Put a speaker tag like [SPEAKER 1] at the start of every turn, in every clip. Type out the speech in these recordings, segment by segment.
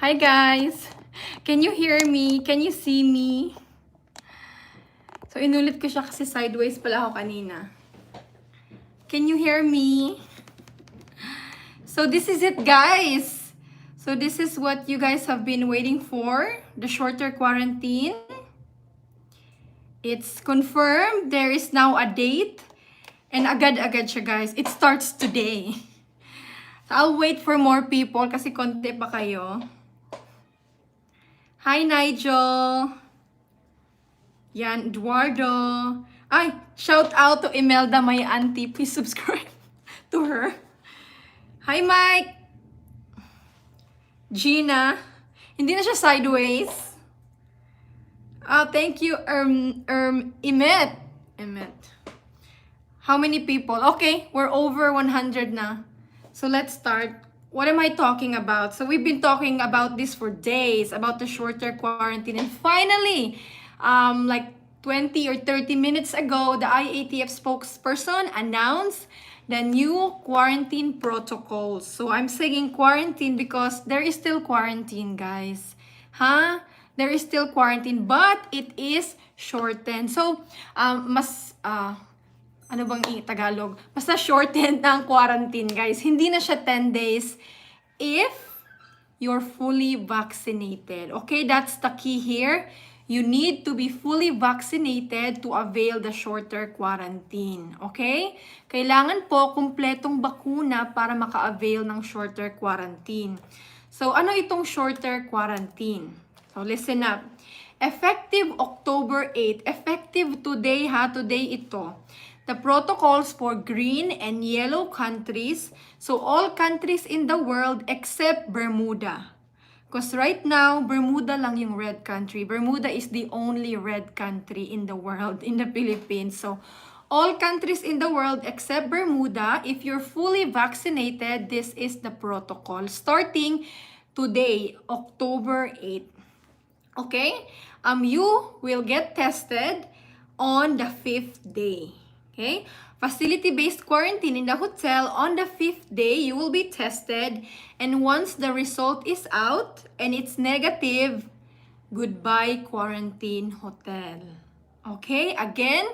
[SPEAKER 1] Hi guys! Can you hear me? Can you see me? So inulit ko siya kasi sideways pala ako kanina. Can you hear me? So this is it guys! So this is what you guys have been waiting for, the shorter quarantine. It's confirmed, there is now a date. And agad-agad siya guys, it starts today. So I'll wait for more people kasi konti pa kayo. Hi Nigel! Yan, Eduardo. Ay, shout out to Imelda, my auntie. Please subscribe to her. Hi, Mike. Gina. Hindi na siya sideways. Thank you, Imet. How many people? Okay, we're over 100 na. So let's start. What am I talking about? So we've been talking about this for days, about the shorter quarantine. And finally, like 20 or 30 minutes ago, the IATF spokesperson announced the new quarantine protocols. So I'm saying quarantine because there is still quarantine, guys. There is still quarantine, but it is shortened. So, ano bang Tagalog? Basta shortened ng quarantine, guys. Hindi na siya 10 days if you're fully vaccinated. Okay, that's the key here. You need to be fully vaccinated to avail the shorter quarantine. Okay? Kailangan po kumpletong bakuna para maka-avail ng shorter quarantine. So, ano itong shorter quarantine? So, listen up. Effective October 8, effective today today ito. The protocols for green and yellow countries, so all countries in the world except Bermuda. Because right now, Bermuda lang yung red country. Bermuda is the only red country in the world, in the Philippines. So, all countries in the world except Bermuda, if you're fully vaccinated, this is the protocol. Starting today, October 8. Okay? You will get tested on the 5th day. Okay? Facility-based quarantine in the hotel. On the 5th day, you will be tested. And once the result is out and it's negative, goodbye quarantine hotel. Okay? Again,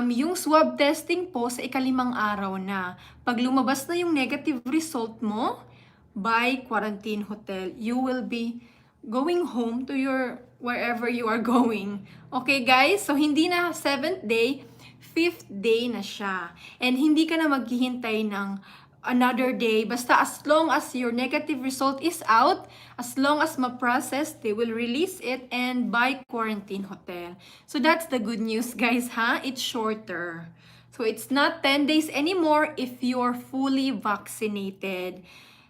[SPEAKER 1] yung swab testing po sa ika-5 araw na. Pag lumabas na yung negative result mo, by quarantine hotel, you will be going home to your wherever you are going. Okay guys? So hindi na 7th day, 5th day na siya. And hindi ka na maghihintay ng another day. Basta as long as your negative result is out, as long as ma-process, they will release it and by quarantine hotel. So that's the good news guys, It's shorter. So it's not 10 days anymore if you're fully vaccinated.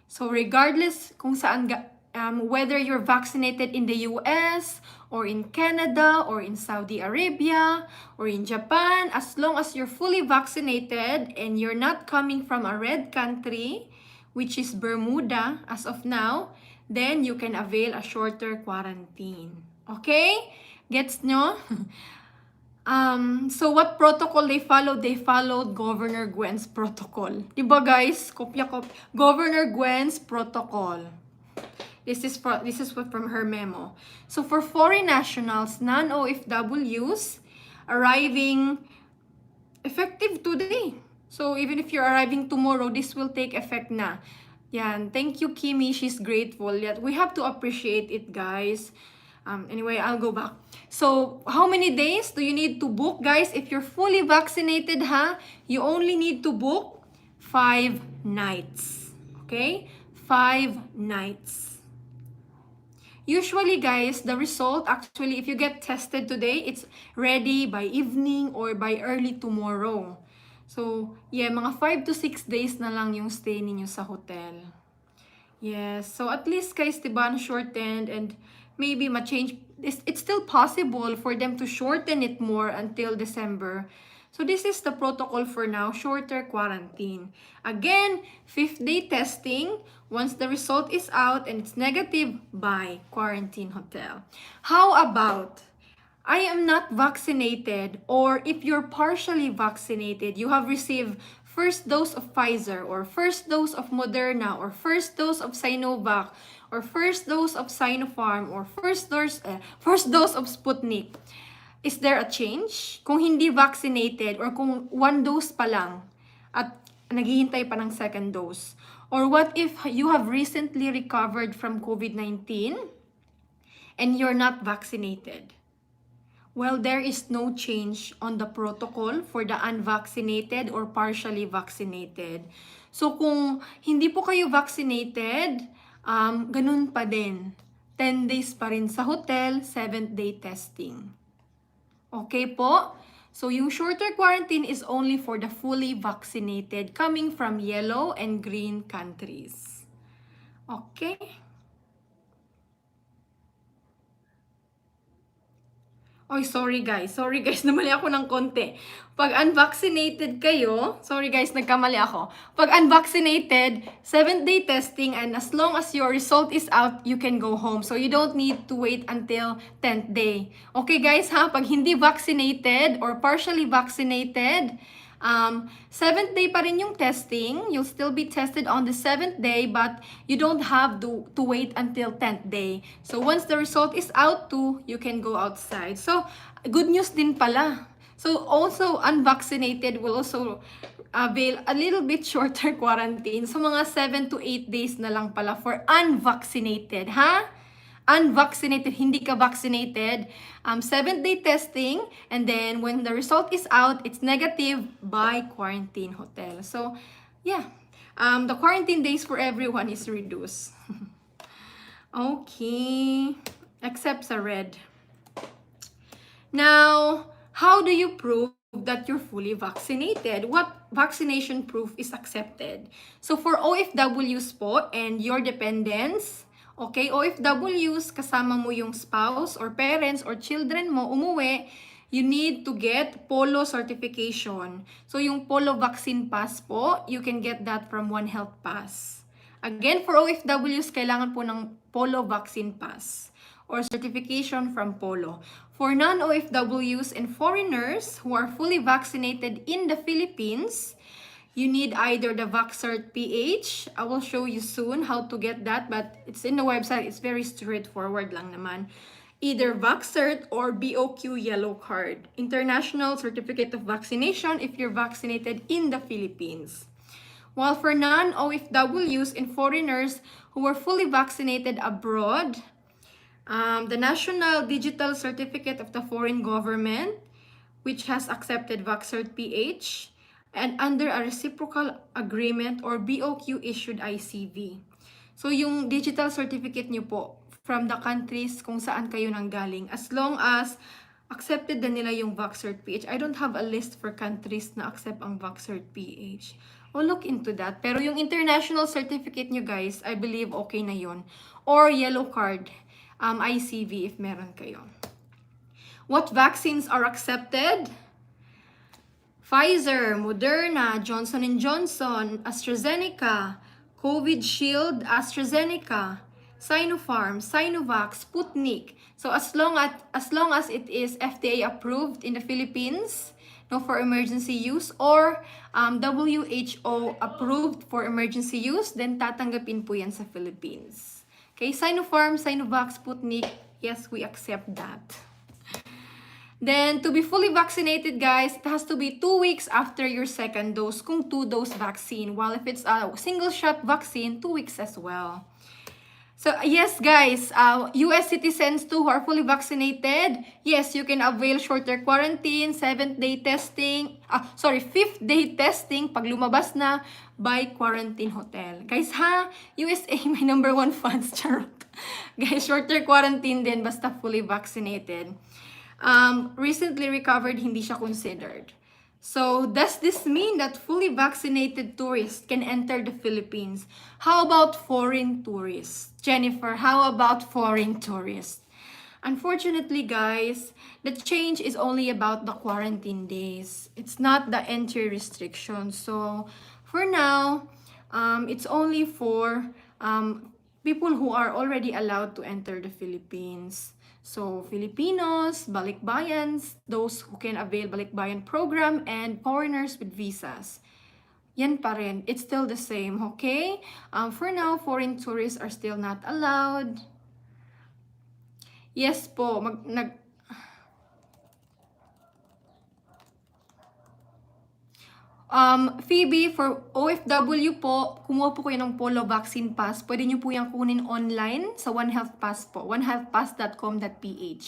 [SPEAKER 1] So regardless kung saan whether you're vaccinated in the US or in Canada or in Saudi Arabia or in Japan, as long as you're fully vaccinated and you're not coming from a red country, which is Bermuda as of now, then you can avail a shorter quarantine. Okay? Gets nyo? So what protocol they followed? They followed Governor Gwen's protocol. Diba guys? Kopya-kopya. Governor Gwen's protocol. This is from her memo. So for foreign nationals, non-OFWs arriving effective today. So even if you're arriving tomorrow, this will take effect na. Yan. Thank you, Kimi. She's grateful. Yet we have to appreciate it, guys. Anyway, I'll go back. So, how many days do you need to book, guys? If you're fully vaccinated, you only need to book 5 nights. Okay? 5 nights. Usually, guys, the result, actually, if you get tested today, it's ready by evening or by early tomorrow. So, yeah, mga 5 to 6 days na lang yung stay ninyo sa hotel. Yes, so at least, guys, diba, shortened and maybe ma-change. It's still possible for them to shorten it more until December. So this is the protocol for now, shorter quarantine. Again, 5th day testing. Once the result is out and it's negative, by quarantine hotel. How about, I am not vaccinated, or if you're partially vaccinated, you have received first dose of Pfizer, or first dose of Moderna, or first dose of Sinovac, or first dose of Sinopharm, or first dose of Sputnik, is there a change? Kung hindi vaccinated, or kung one dose pa lang at naghihintay pa ng second dose? Or what if you have recently recovered from COVID-19 and you're not vaccinated? Well, there is no change on the protocol for the unvaccinated or partially vaccinated. So kung hindi po kayo vaccinated, ganun pa din. 10 days pa rin sa hotel, 7th day testing. Okay po? So yung shorter quarantine is only for the fully vaccinated coming from yellow and green countries. Okay? Oy, sorry guys, namali ako ng konti. Pag unvaccinated kayo, sorry guys, nagkamali ako. Pag unvaccinated, 7th day testing, and as long as your result is out, you can go home. So you don't need to wait until 10th day. Okay guys ha, pag hindi vaccinated or partially vaccinated, 7th day pa rin yung testing. You'll still be tested on the 7th day, but you don't have to wait until 10th day. So once the result is out too, you can go outside. So good news din pala. So also unvaccinated will also avail a little bit shorter quarantine. So mga 7 to 8 days na lang pala for unvaccinated, ha? Unvaccinated, hindi ka vaccinated, 7th day testing, and then when the result is out, it's negative, by quarantine hotel. So, yeah, the quarantine days for everyone is reduced. Okay, except sa red. Now, how do you prove that you're fully vaccinated? What vaccination proof is accepted? So, for OFWs po and your dependents, okay, OFWs, kasama mo yung spouse or parents or children mo, umuwi, you need to get POLO certification. So, yung POLO vaccine pass po, you can get that from One Health Pass. Again, for OFWs, kailangan po ng POLO vaccine pass or certification from POLO. For non-OFWs and foreigners who are fully vaccinated in the Philippines, you need either the VaxCert PH. I will show you soon how to get that, but it's in the website. It's very straightforward lang naman. Either VaxCert or BOQ Yellow Card, International Certificate of Vaccination if you're vaccinated in the Philippines. While for non-OFWs and foreigners who are fully vaccinated abroad, the National Digital Certificate of the Foreign Government, which has accepted VaxCert PH, and under a reciprocal agreement or BOQ issued ICV. So yung digital certificate nyo po from the countries kung saan kayo nanggaling, as long as accepted na nila yung VaxCert PH. I don't have a list for countries na accept ang VaxCert PH. I'll look into that. Pero yung international certificate nyo guys, I believe okay na yun. Or yellow card, ICV if meron kayo. What vaccines are accepted? Pfizer, Moderna, Johnson & Johnson, AstraZeneca, COVID Shield, AstraZeneca, Sinopharm, Sinovac, Sputnik. So as long as it is FDA approved in the Philippines, no, for emergency use, or WHO approved for emergency use, then tatanggapin po yan sa Philippines. Okay, Sinopharm, Sinovac, Sputnik, yes, we accept that. Then, to be fully vaccinated, guys, it has to be 2 weeks after your second dose kung 2-dose vaccine. While if it's a single-shot vaccine, 2 weeks as well. So, yes, guys, US citizens too who are fully vaccinated, yes, you can avail shorter quarantine, 5th day testing, pag lumabas na, by quarantine hotel. Guys, ha? USA, my number 1 fans, charot. Guys, shorter quarantine din, basta fully vaccinated. Recently recovered, hindi siya considered. So, does this mean that fully vaccinated tourists can enter the Philippines? How about foreign tourists? Jennifer, how about foreign tourists? Unfortunately, guys, the change is only about the quarantine days. It's not the entry restriction. So, for now, it's only for people who are already allowed to enter the Philippines. So, Filipinos, Balikbayans, those who can avail Balikbayan program, and foreigners with visas. yan pa rin. It's still the same, okay? For now, foreign tourists are still not allowed. Yes po, Phoebe, for OFW po, kumuha po kayo ng Polo Vaccine Pass. Pwede nyo po yung kunin online sa One Health Pass po. onehealthpass.com.ph.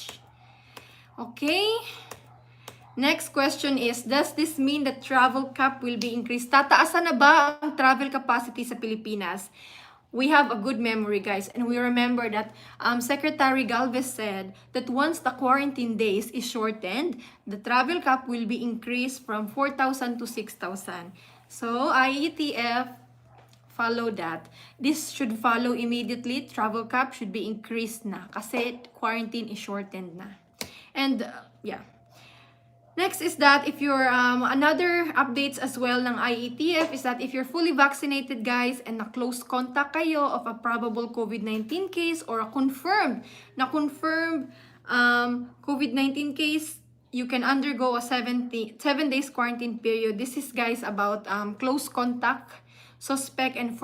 [SPEAKER 1] Okay? Next question is, does this mean that travel cap will be increased? Tataasan na ba ang travel capacity sa Pilipinas? We have a good memory, guys, and we remember that Secretary Galvez said that once the quarantine days is shortened, the travel cap will be increased from 4,000 to 6,000. So, IETF, follow that. This should follow immediately. Travel cap should be increased na kasi quarantine is shortened na. And, yeah. Next is that if you're, another updates as well ng IETF is that if you're fully vaccinated, guys, and na-close contact kayo of a probable COVID-19 case or a confirmed COVID-19 case, you can undergo a 7 days quarantine period. This is, guys, about close contact, suspect, and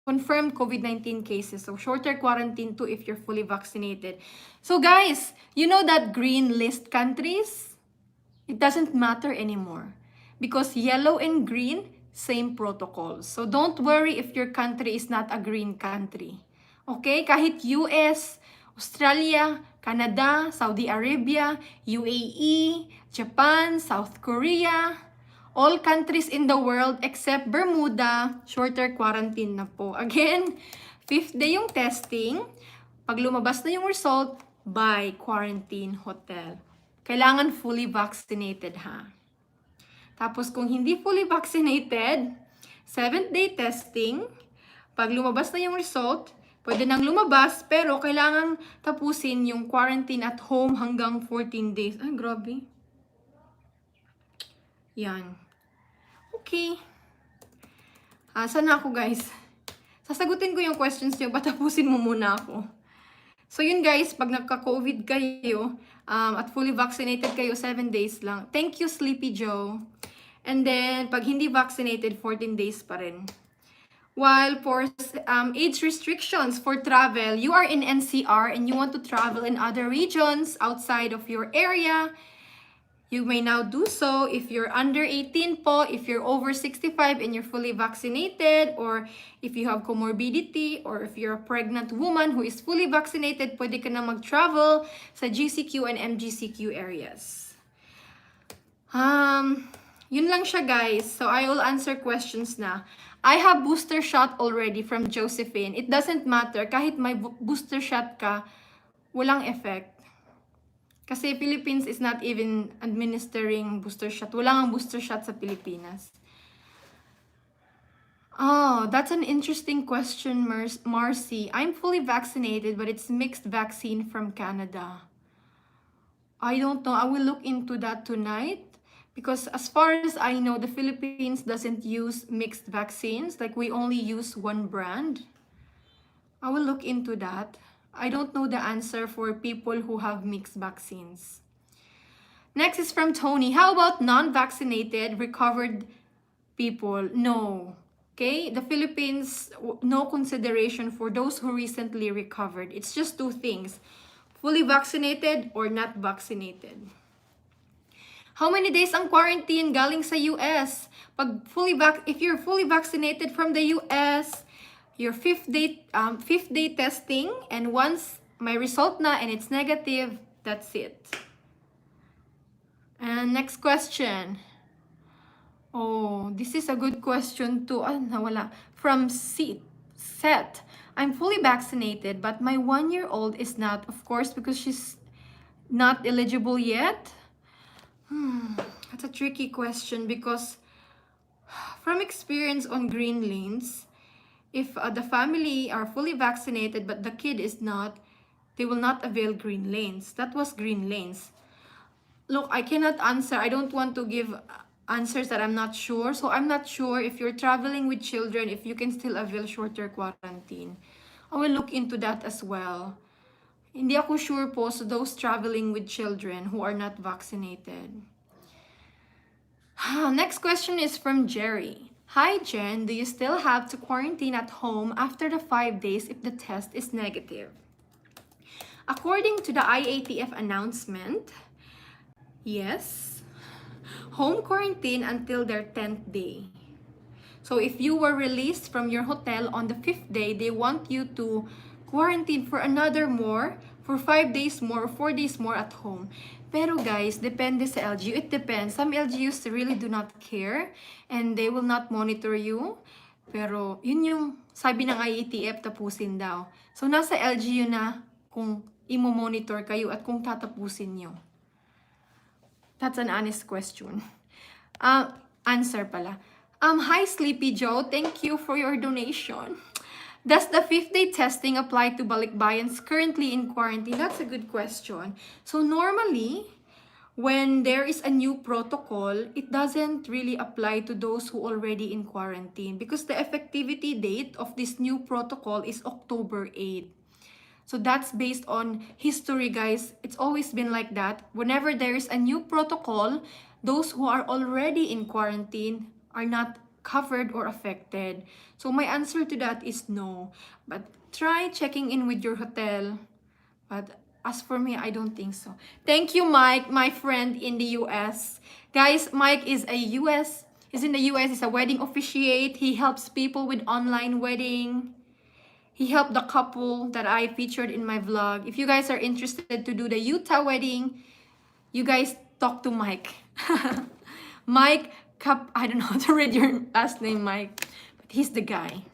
[SPEAKER 1] confirmed COVID-19 cases. So, shorter quarantine too if you're fully vaccinated. So, guys, you know that green list countries? It doesn't matter anymore because yellow and green, same protocols. So don't worry if your country is not a green country. Okay? Kahit US, Australia, Canada, Saudi Arabia, UAE, Japan, South Korea, all countries in the world except Bermuda, shorter quarantine na po. Again, 5th day yung testing. Pag lumabas na yung result, by quarantine hotel. Kailangan fully vaccinated, ha? Tapos, kung hindi fully vaccinated, 7th day testing, pag lumabas na yung result, pwede nang lumabas, pero kailangan tapusin yung quarantine at home hanggang 14 days. Ay, grabe. Yan. Okay. Saan na ako, guys? Sasagutin ko yung questions nyo, but tapusin mo muna ako. So yun, guys, pag nagka-COVID kayo at fully vaccinated kayo, 7 days lang. Thank you, Sleepy Joe. And then, pag hindi vaccinated, 14 days pa rin. While for age restrictions for travel, you are in NCR and you want to travel in other regions outside of your area, you may now do so if you're under 18 po, if you're over 65 and you're fully vaccinated, or if you have comorbidity, or if you're a pregnant woman who is fully vaccinated, pwede ka na mag-travel sa GCQ and MGCQ areas. Yun lang siya, guys. So I will answer questions na. I have booster shot already from Josephine. It doesn't matter. Kahit may booster shot ka, walang effect. Kasi Philippines is not even administering booster shot. Wala ngang booster shot sa Pilipinas. Oh, that's an interesting question, Marcy. I'm fully vaccinated, but it's mixed vaccine from Canada. I don't know. I will look into that tonight. Because as far as I know, the Philippines doesn't use mixed vaccines. Like, we only use one brand. I will look into that. I don't know the answer for people who have mixed vaccines. Next is from Tony. How about non-vaccinated recovered people? No. Okay? The Philippines, no consideration for those who recently recovered. It's just two things. Fully vaccinated or not vaccinated. How many days ang quarantine galing sa US? If you're fully vaccinated from the US, your 5th day testing, and once may result na and it's negative, that's it. And next question. Oh, this is a good question too. Nawala. From Seth. I'm fully vaccinated, but my 1-year-old is not, of course, because she's not eligible yet. That's a tricky question because from experience on green lanes, if the family are fully vaccinated but the kid is not, they will not avail green lanes. That was green lanes. Look, I cannot answer. I don't want to give answers that I'm not sure. So I'm not sure if you're traveling with children, if you can still avail shorter quarantine. I will look into that as well. Hindi ako sure po sa those traveling with children who are not vaccinated. Next question is from Jerry. Hi Jen, do you still have to quarantine at home after the 5 days if the test is negative? According to the IATF announcement, yes, home quarantine until their 10th day. So if you were released from your hotel on the 5th day, they want you to quarantine for another more, for 5 days more, 4 days more at home. Pero guys, depende sa LGU. It depends. Some LGUs really do not care and they will not monitor you. Pero yun yung sabi ng IATF, tapusin daw. So nasa LGU na kung imo-monitor kayo at kung tatapusin nyo. That's an honest question. Answer pala. Hi Sleepy Joe, thank you for your donation. Does the 5th day testing apply to Balikbayans currently in quarantine? That's a good question. So normally, when there is a new protocol, it doesn't really apply to those who already in quarantine because the effectivity date of this new protocol is October 8. So that's based on history, guys. It's always been like that. Whenever there is a new protocol, those who are already in quarantine are not covered or affected. So my answer to that is no. But try checking in with your hotel. But as for me, I don't think so. Thank you, Mike, my friend in the US. Guys, Mike is in the US, he's a wedding officiate. He helps people with online wedding. He helped the couple that I featured in my vlog. If you guys are interested to do the Utah wedding, you guys talk to Mike. Mike, I don't know how to read your last name, Mike, but he's the guy.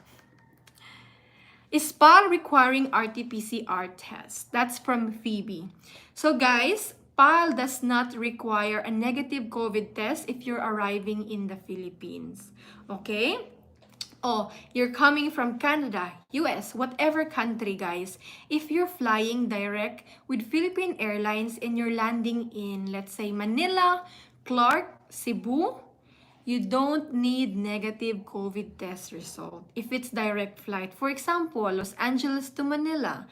[SPEAKER 1] Is PAL requiring RT-PCR test? That's from Phoebe. So guys, PAL does not require a negative COVID test if you're arriving in the Philippines. Okay? Oh, you're coming from Canada, US, whatever country, guys. If you're flying direct with Philippine Airlines and you're landing in, let's say, Manila, Clark, Cebu, you don't need negative COVID test result if it's direct flight. For example, Los Angeles to Manila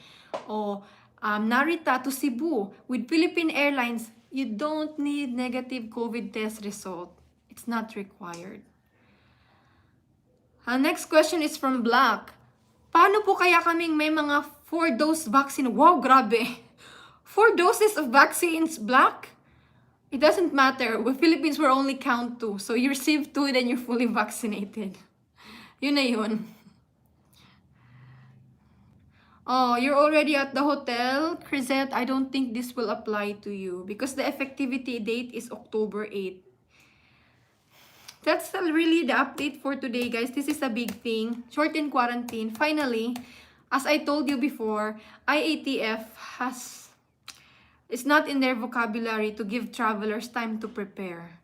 [SPEAKER 1] or Narita to Cebu with Philippine Airlines, you don't need negative COVID test result. It's not required. Next question is from Black. Paano po kaya kaming may mga 4-dose vaccine? Wow, grabe. 4 doses of vaccines, Black? It doesn't matter. With Philippines, we're only count 2. So you receive 2, then you're fully vaccinated. Yun na yun. Oh, you're already at the hotel? Chrisette, I don't think this will apply to you because the effectivity date is October 8. That's really the update for today, guys. This is a big thing. Shortened quarantine. Finally, as I told you before, IATF it's not in their vocabulary to give travelers time to prepare.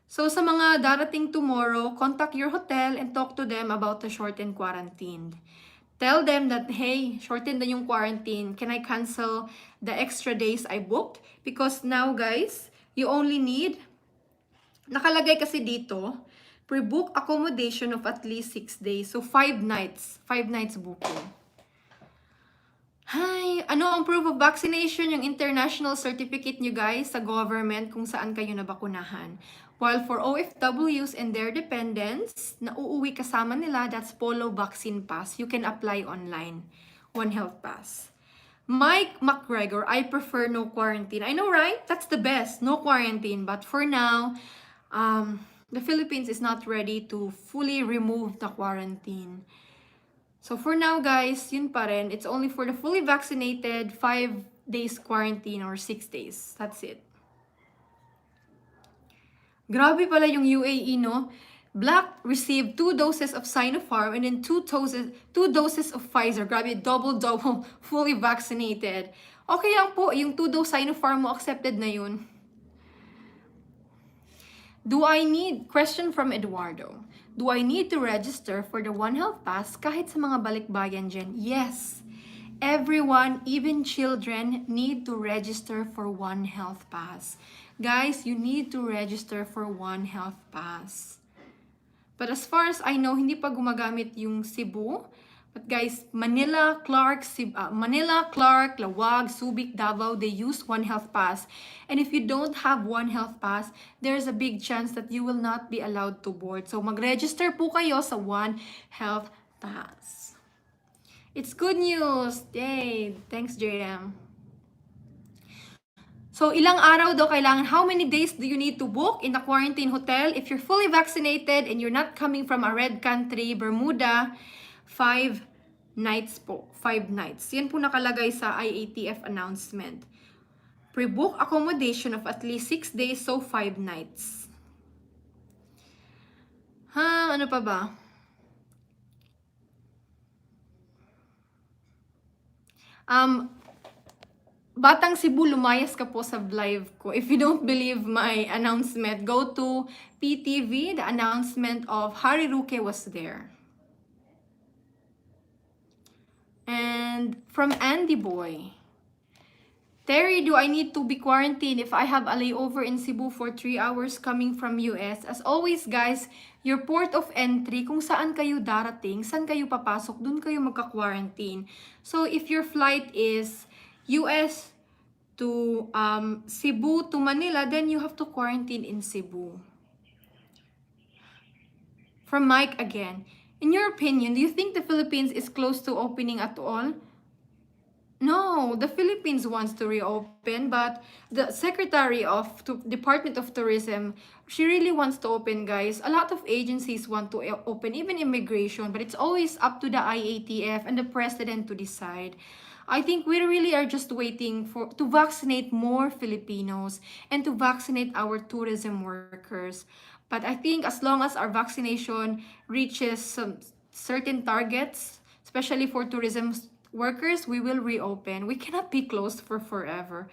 [SPEAKER 1] So sa mga darating tomorrow, contact your hotel and talk to them about the shortened quarantine. Tell them that, hey, shortened na yung quarantine. Can I cancel the extra days I booked? Because now, guys, you only need, nakalagay kasi dito, pre-book accommodation of at least 6 days. So 5 nights. 5 nights booking. Hi! Ano ang proof of vaccination? Yung international certificate nyo, guys, sa government kung saan kayo nabakunahan. While for OFWs and their dependents, na uuwi kasama nila, that's Polo Vaccine Pass. You can apply online. One Health Pass. Mike McGregor, I prefer no quarantine. I know, right? That's the best. No quarantine. But for now, the Philippines is not ready to fully remove the quarantine. So for now, guys, yun pa rin. It's only for the fully vaccinated, 5 days quarantine or 6 days. That's it. Grabe pala yung UAE, no? Black received 2 doses of Sinopharm and then 2 doses of Pfizer. Grabe, double, fully vaccinated. Okay lang po, yung 2 dose Sinopharm mo, accepted na yun. Question from Eduardo. Do I need to register for the One Health Pass kahit sa mga balikbayan dyan? Yes. Everyone, even children, need to register for One Health Pass. Guys, you need to register for One Health Pass. But as far as I know, hindi pa gumagamit yung Cebu But guys, Manila, Clark, Lawag, Subic, Davao, they use One Health Pass. And if you don't have One Health Pass, there's a big chance that you will not be allowed to board. So mag-register po kayo sa One Health Pass. It's good news! Yay! Thanks, JM. So, ilang araw daw kailangan? How many days do you need to book in the quarantine hotel? If you're fully vaccinated and you're not coming from a red country, Bermuda, 5 nights po. 5 nights. Yan po nakalagay sa IATF announcement. Pre-book accommodation of at least 6 days, so 5 nights. Ano pa ba? Batang Cebu, lumayas ka po sa live ko. If you don't believe my announcement, go to PTV. The announcement of Harry Roque was there. And from Andy Boy, Terry, do I need to be quarantined if I have a layover in Cebu for 3 hours coming from US? As always, guys, your port of entry, kung saan kayo darating, saan kayo papasok, dun kayo magka-quarantine. So, if your flight is US to Cebu to Manila, then you have to quarantine in Cebu. From Mike again, in your opinion, do you think the Philippines is close to opening at all? No, the Philippines wants to reopen, but the Secretary of Department of Tourism, she really wants to open, guys. A lot of agencies want to open, even immigration, but it's always up to the IATF and the President to decide. I think we really are just waiting to vaccinate more Filipinos and to vaccinate our tourism workers. But I think as long as our vaccination reaches some certain targets, especially for tourism workers, we will reopen. We cannot be closed for forever.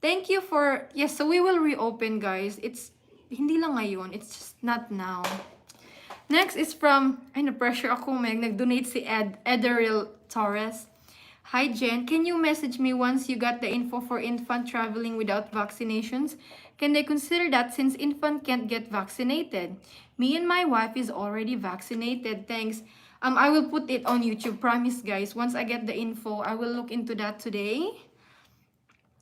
[SPEAKER 1] Thank you for, yes, so we will reopen, guys. It's, hindi lang ngayon, it's just not now. Next is from, ay na-pressure ako, may nag-donate si Ederil Torres. Hi Jen, can you message me once you got the info for infant traveling without vaccinations? Can they consider that since infant can't get vaccinated? Me and my wife is already vaccinated, thanks. I will put it on YouTube, promise guys. Once I get the info, I will look into that today.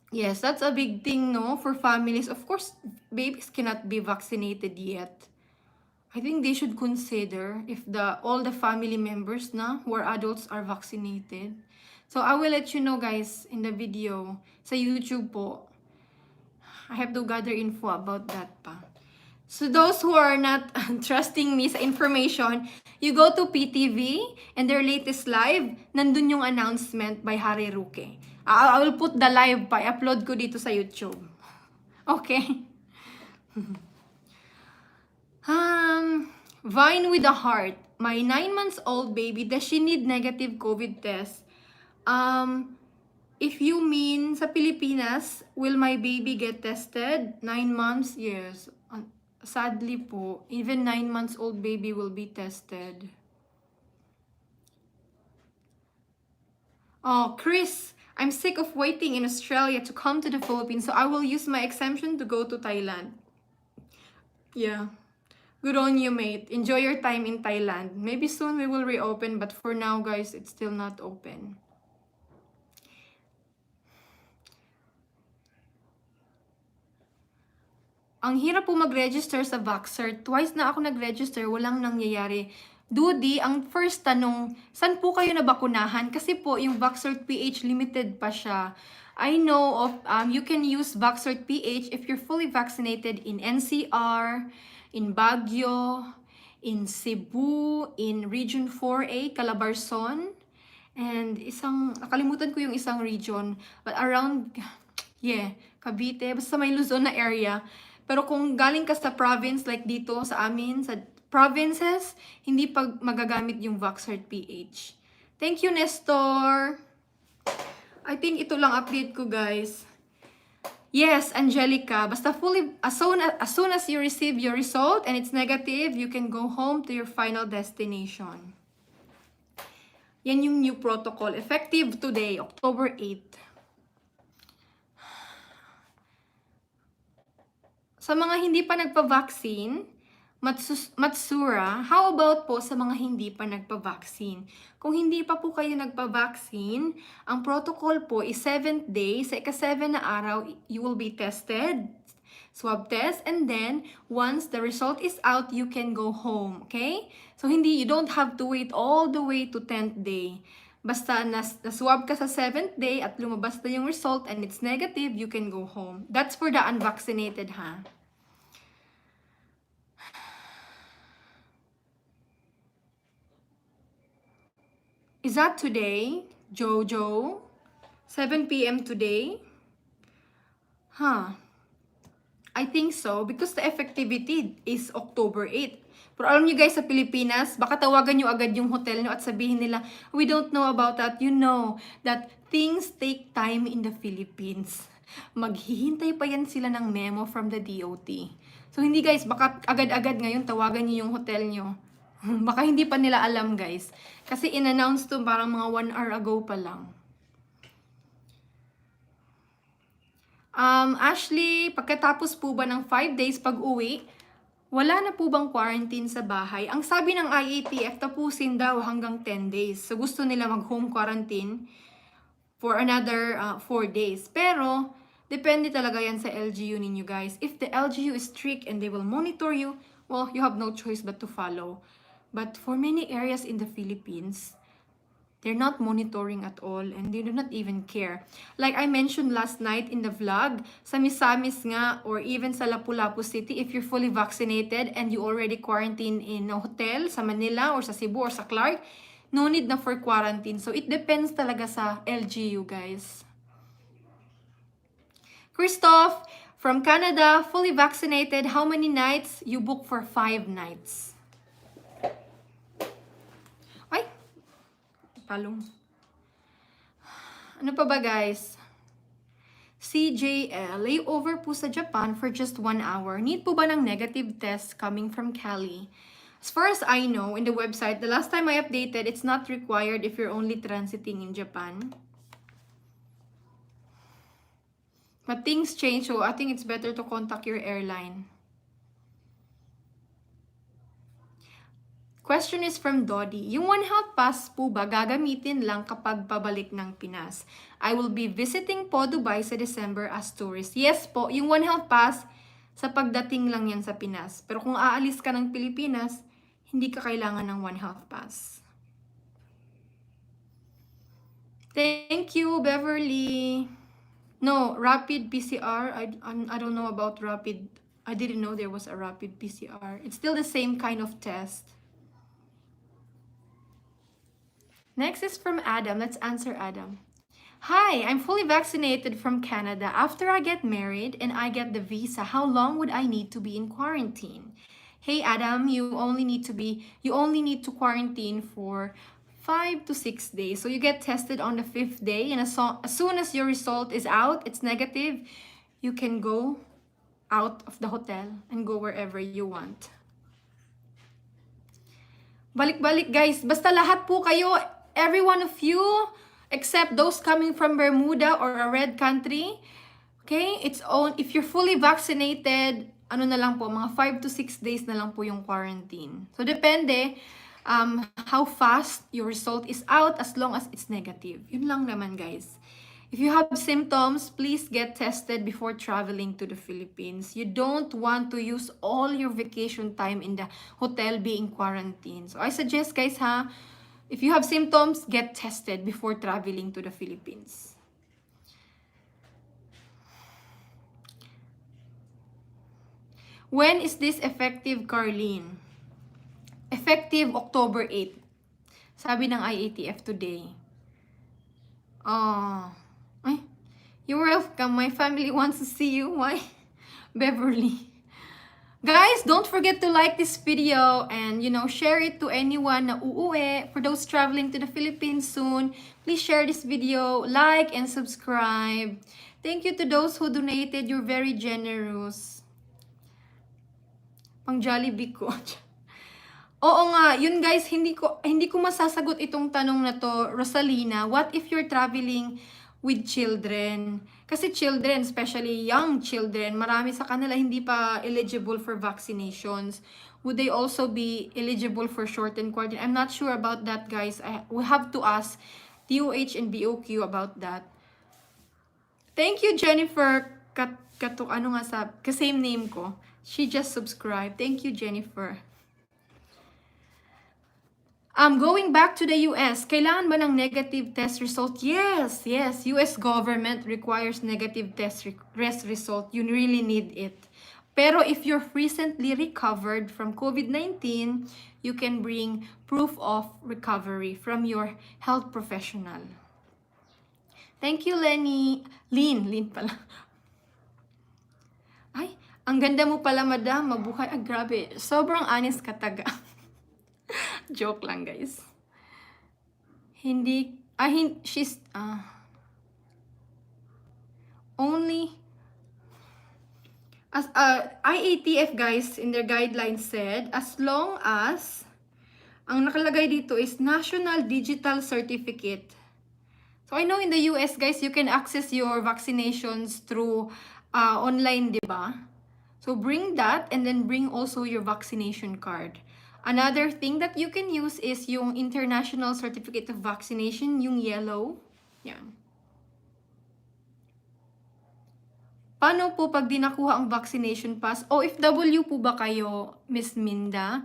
[SPEAKER 1] Yes, that's a big thing, no, for families. Of course, babies cannot be vaccinated yet. I think they should consider if all the family members na who are adults are vaccinated. So I will let you know, guys, in the video sa YouTube po. I have to gather info about that pa. So those who are not trusting me sa information, you go to PTV and their latest live, nandun yung announcement by Harry Roque. I will put the live pa, i-upload ko dito sa YouTube. Okay? Vine with a heart. My 9-month-old baby, does she need negative COVID test? If you mean sa Pilipinas, will my baby get tested? 9 months? Yes. Sadly po, even 9-month-old baby will be tested. Oh, Chris, I'm sick of waiting in Australia to come to the Philippines, so I will use my exemption to go to Thailand. Yeah. Good on you, mate. Enjoy your time in Thailand. Maybe soon we will reopen, but for now, guys, it's still not open. Ang hirap po mag-register sa Vaxcert. Twice na ako nag-register, walang nangyayari. Dudy, ang first tanong, saan po kayo nabakunahan? Kasi po, yung Vaxcert PH limited pa siya. I know of, you can use Vaxcert PH if you're fully vaccinated in NCR, in Baguio, in Cebu, in Region 4A, Calabarzon, and nakalimutan ko yung isang region, but around, Cavite, basta may Luzon na area. Pero kung galing ka sa province like dito sa amin, sa provinces, hindi pa magagamit yung Vaxcert PH. Thank you, Nestor! I think ito lang update ko, guys. Yes, Angelica, basta fully, as soon as you receive your result and it's negative, you can go home to your final destination. Yan yung new protocol. Effective today, October 8. Sa mga hindi pa nagpa-vaccine, Matsura, how about po sa mga hindi pa nagpa-vaccine? Kung hindi pa po kayo nagpa-vaccine, ang protocol po is 7th day. Sa ika-7 na araw, you will be tested, swab test, and then once the result is out, you can go home, okay? So you don't have to wait all the way to 10th day. Basta na-swab ka sa 7th day at lumabas na yung result and it's negative, you can go home. That's for the unvaccinated, ha? Is that today, Jojo? 7 p.m. today? Huh. I think so because the effectivity is October 8. Pero alam niyo guys, sa Pilipinas, baka tawagan niyo agad yung hotel niyo at sabihin nila, we don't know about that. You know that things take time in the Philippines. Maghihintay pa yan sila ng memo from the DOT. So hindi guys, baka agad-agad ngayon tawagan niyo yung hotel niyo. Baka hindi pa nila alam guys. Kasi in-announce to parang mga 1 hour ago pa lang. Ashley, pagkatapos po ba ng 5 days pag-uwi, wala na po bang quarantine sa bahay? Ang sabi ng IATF, tapusin daw hanggang 10 days. So gusto nila mag-home quarantine for another 4 days. Pero, depende talaga yan sa LGU ninyo guys. If the LGU is strict and they will monitor you, well, you have no choice but to follow. But for many areas in the Philippines, they're not monitoring at all and they do not even care. Like I mentioned last night in the vlog, sa Misamis nga or even sa Lapu-Lapu City, if you're fully vaccinated and you already quarantine in a hotel sa Manila or sa Cebu or sa Clark, no need na for quarantine. So it depends talaga sa LGU, guys. Christoph, from Canada, fully vaccinated, how many nights? You book for 5 nights. Ay, palong. Ano pa ba guys? CJL, layover po sa Japan for just 1 hour. Need po ba ng negative test coming from Cali? As far as I know, in the website, the last time I updated, it's not required if you're only transiting in Japan. But things change, so I think it's better to contact your airline. Question is from Dodi. Yung One Health Pass po ba gagamitin lang kapag pabalik ng Pinas? I will be visiting po Dubai sa December as tourist. Yes po, yung One Health Pass, sa pagdating lang yan sa Pinas. Pero kung aalis ka ng Pilipinas, hindi ka kailangan ng One Health Pass. Thank you, Beverly. No, rapid PCR. I don't know about rapid. I didn't know there was a rapid PCR. It's still the same kind of test. Next is from Adam. Let's answer Adam. Hi, I'm fully vaccinated from Canada. After I get married and I get the visa, how long would I need to be in quarantine? Hey Adam, you only need to quarantine for 5 to 6 days. So you get tested on the 5th day, and as soon as your result is out, it's negative, you can go out of the hotel and go wherever you want. Balik-balik guys, basta lahat po kayo, every one of you, except those coming from Bermuda or a red country, okay? If you're fully vaccinated, ano na lang po, mga 5 to 6 days na lang po yung quarantine. So depende how fast your result is out as long as it's negative. Yun lang naman guys. If you have symptoms, please get tested before traveling to the Philippines. You don't want to use all your vacation time in the hotel being quarantined. So I suggest guys if you have symptoms, get tested before traveling to the Philippines. When is this effective, Carlene? Effective October 8. Sabi ng IATF today. You're welcome. My family wants to see you. Why? Beverly. Guys, don't forget to like this video and, share it to anyone na uuwi. For those traveling to the Philippines soon, please share this video, like, and subscribe. Thank you to those who donated. You're very generous. Pang Jollibee ko. Oo nga, yun guys, hindi ko masasagot itong tanong na to, Rosalina. What if you're traveling with children. Kasi children, especially young children, marami sa kanila hindi pa eligible for vaccinations. Would they also be eligible for shortened quarantine? I'm not sure about that, guys. We have to ask DOH and BOQ about that. Thank you, Jennifer. Ano nga same name ko. She just subscribed. Thank you, Jennifer. Going back to the US, kailangan ba ng negative test result? Yes. US government requires negative test result. You really need it. Pero if you're recently recovered from COVID-19, you can bring proof of recovery from your health professional. Thank you, Lenny. Lynn pala. Ay, ang ganda mo pala, madam. Mabuhay. Ah, grabe. Sobrang honest ka taga. Joke lang, guys. She's, only, as, IATF, guys, in their guidelines said, as long as, ang nakalagay dito is National Digital Certificate. So, I know in the US, guys, you can access your vaccinations through online, di ba? So, bring that and then bring also your vaccination card. Another thing that you can use is yung International Certificate of Vaccination, yung yellow. Yan. Paano po pag di nakuha ang vaccination pass? OFW po ba kayo, Miss Minda?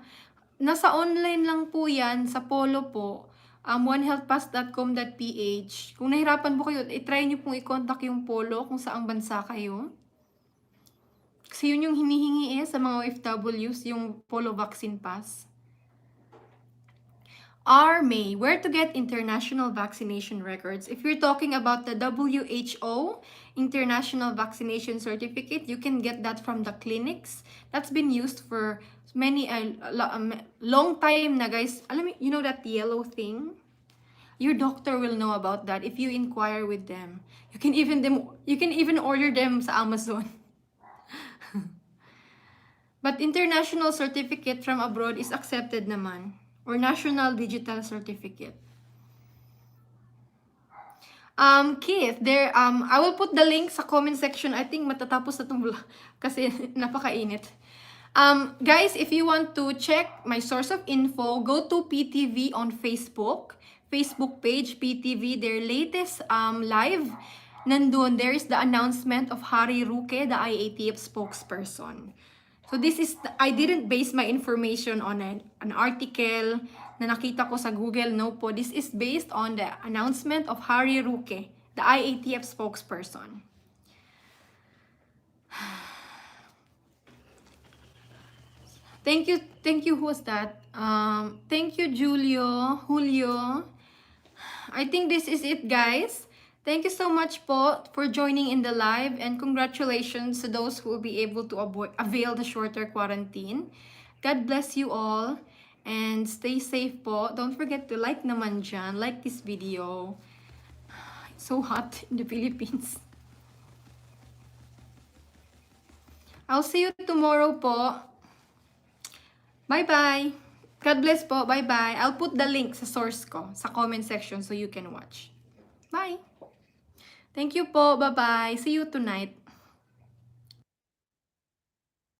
[SPEAKER 1] Nasa online lang po yan, sa Polo po. onehealthpass.com.ph. Kung nahirapan po kayo, try nyo pong i-contact yung Polo kung saang bansa kayo. Kasi yun yung hinihingi sa mga OFWs, yung Polo Vaccine Pass. May, where to get international vaccination records? If you're talking about the WHO International Vaccination Certificate, you can get that from the clinics. That's been used for many long time na, guys. Alam mo, you know that yellow thing? Your doctor will know about that if you inquire with them. You can even order them sa Amazon. But international certificate from abroad is accepted naman. Or National Digital Certificate. Keith, there, I will put the link sa comment section. I think matatapos na itong vlog kasi napakainit. Guys, if you want to check my source of info, go to PTV on Facebook page, PTV, their latest live. Nandun, there is the announcement of Harry Roque, the IATF spokesperson. So this is, I didn't base my information on an article na nakita ko sa Google. No po, this is based on the announcement of Harry Roque, the IATF spokesperson. Thank you, who was that? Thank you, Julio. I think this is it, guys. Thank you so much po for joining in the live, and congratulations to those who will be able to avail the shorter quarantine. God bless you all and stay safe po. Don't forget to like naman dyan. Like this video. It's so hot in the Philippines. I'll see you tomorrow po. Bye-bye. God bless po. Bye-bye. I'll put the link sa source ko sa comment section so you can watch. Bye. Thank you po. Bye-bye. See you tonight.